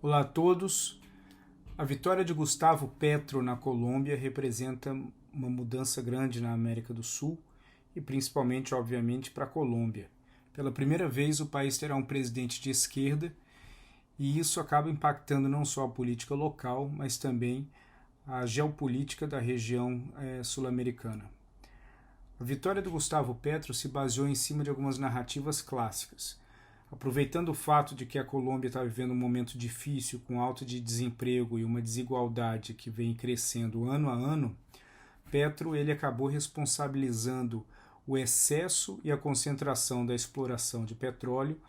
Olá a todos. A vitória de Gustavo Petro na Colômbia representa uma mudança grande na América do Sul e principalmente, obviamente, para a Colômbia. Pela primeira vez, o país terá um presidente de esquerda e isso acaba impactando não só a política local, mas também a geopolítica da região sul-americana. A vitória do Gustavo Petro se baseou em cima de algumas narrativas clássicas. Aproveitando o fato de que a Colômbia está vivendo um momento difícil, com alta de desemprego e uma desigualdade que vem crescendo ano a ano, Petro ele acabou responsabilizando o excesso e a concentração da exploração de petróleo,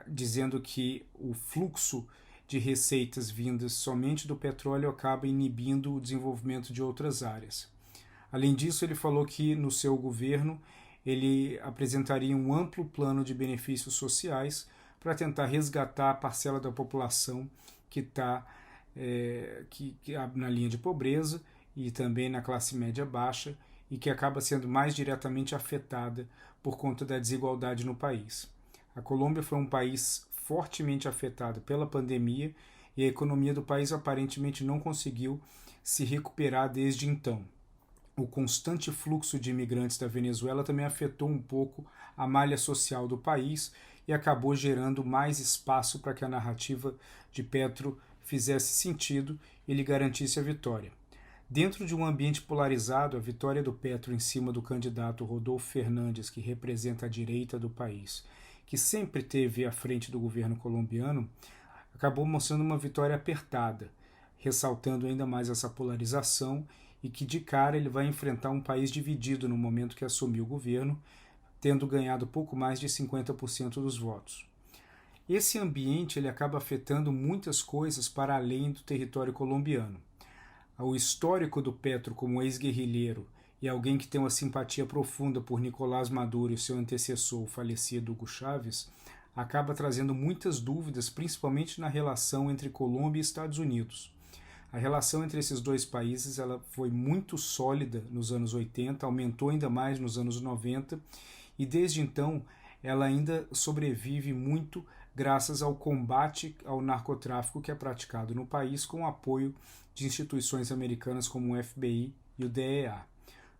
dizendo que o fluxo de receitas vindas somente do petróleo acaba inibindo o desenvolvimento de outras áreas. Além disso, ele falou que no seu governo ele apresentaria um amplo plano de benefícios sociais para tentar resgatar a parcela da população que está na linha de pobreza e também na classe média baixa e que acaba sendo mais diretamente afetada por conta da desigualdade no país. A Colômbia foi um país fortemente afetado pela pandemia e a economia do país aparentemente não conseguiu se recuperar desde então. O constante fluxo de imigrantes da Venezuela também afetou um pouco a malha social do país e acabou gerando mais espaço para que a narrativa de Petro fizesse sentido e lhe garantisse a vitória. Dentro de um ambiente polarizado, a vitória do Petro em cima do candidato Rodolfo Fernandes, que representa a direita do país, que sempre esteve à frente do governo colombiano, acabou mostrando uma vitória apertada, ressaltando ainda mais essa polarização e que de cara ele vai enfrentar um país dividido no momento que assumiu o governo, tendo ganhado pouco mais de 50% dos votos. Esse ambiente ele acaba afetando muitas coisas para além do território colombiano. O histórico do Petro como ex-guerrilheiro e alguém que tem uma simpatia profunda por Nicolás Maduro e seu antecessor, o falecido Hugo Chávez, acaba trazendo muitas dúvidas, principalmente na relação entre Colômbia e Estados Unidos. A relação entre esses dois países ela foi muito sólida nos anos 80, aumentou ainda mais nos anos 90 e desde então ela ainda sobrevive muito graças ao combate ao narcotráfico que é praticado no país com o apoio de instituições americanas como o FBI e o DEA.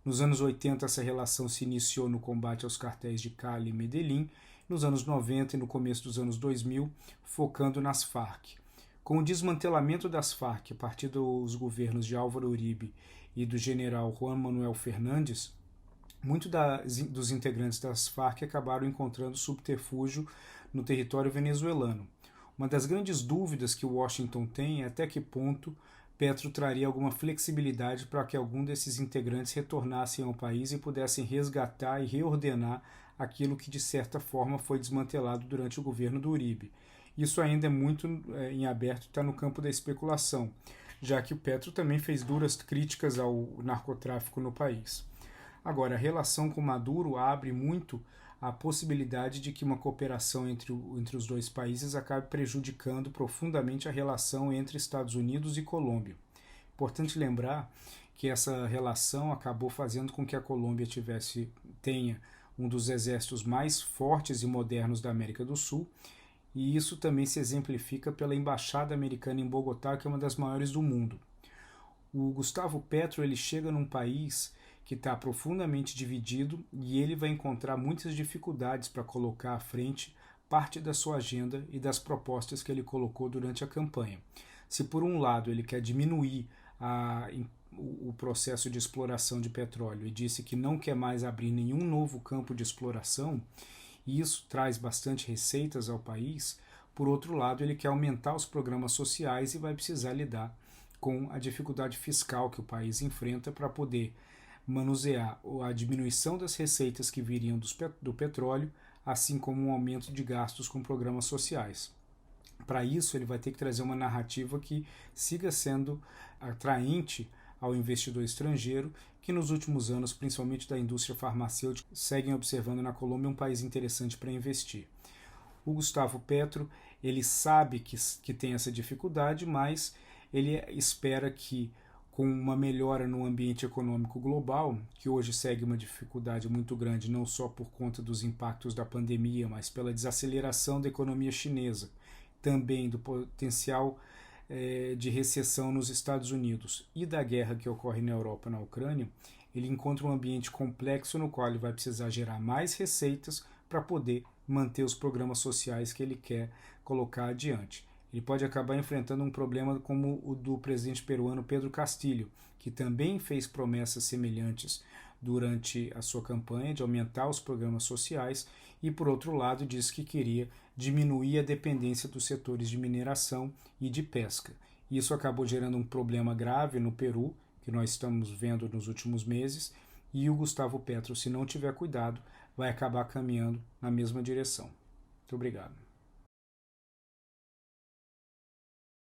Nos anos 80 essa relação se iniciou no combate aos cartéis de Cali e Medellín, nos anos 90 e no começo dos anos 2000 focando nas Farc. Com o desmantelamento das Farc a partir dos governos de Álvaro Uribe e do general Juan Manuel Fernandes, muitos dos integrantes das Farc acabaram encontrando subterfúgio no território venezuelano. Uma das grandes dúvidas que Washington tem é até que ponto Petro traria alguma flexibilidade para que algum desses integrantes retornassem ao país e pudessem resgatar e reordenar aquilo que de certa forma foi desmantelado durante o governo do Uribe. Isso ainda é muito em aberto, está no campo da especulação, já que o Petro também fez duras críticas ao narcotráfico no país. Agora, a relação com Maduro abre muito a possibilidade de que uma cooperação entre os dois países acabe prejudicando profundamente a relação entre Estados Unidos e Colômbia. Importante lembrar que essa relação acabou fazendo com que a Colômbia tenha um dos exércitos mais fortes e modernos da América do Sul, e isso também se exemplifica pela Embaixada Americana em Bogotá, que é uma das maiores do mundo. O Gustavo Petro ele chega num país que está profundamente dividido e ele vai encontrar muitas dificuldades para colocar à frente parte da sua agenda e das propostas que ele colocou durante a campanha. Se por um lado ele quer diminuir o processo de exploração de petróleo e disse que não quer mais abrir nenhum novo campo de exploração, e isso traz bastante receitas ao país, por outro lado ele quer aumentar os programas sociais e vai precisar lidar com a dificuldade fiscal que o país enfrenta para poder manusear a diminuição das receitas que viriam do petróleo, assim como um aumento de gastos com programas sociais. Para isso ele vai ter que trazer uma narrativa que siga sendo atraente ao investidor estrangeiro, que nos últimos anos, principalmente da indústria farmacêutica, seguem observando na Colômbia um país interessante para investir. O Gustavo Petro, ele sabe que tem essa dificuldade, mas ele espera que com uma melhora no ambiente econômico global, que hoje segue uma dificuldade muito grande, não só por conta dos impactos da pandemia, mas pela desaceleração da economia chinesa, também do potencial de recessão nos Estados Unidos e da guerra que ocorre na Europa, na Ucrânia, ele encontra um ambiente complexo no qual ele vai precisar gerar mais receitas para poder manter os programas sociais que ele quer colocar adiante. Ele pode acabar enfrentando um problema como o do presidente peruano Pedro Castillo, que também fez promessas semelhantes durante a sua campanha de aumentar os programas sociais e, por outro lado, disse que queria diminuir a dependência dos setores de mineração e de pesca. Isso acabou gerando um problema grave no Peru, que nós estamos vendo nos últimos meses, e o Gustavo Petro, se não tiver cuidado, vai acabar caminhando na mesma direção. Muito obrigado.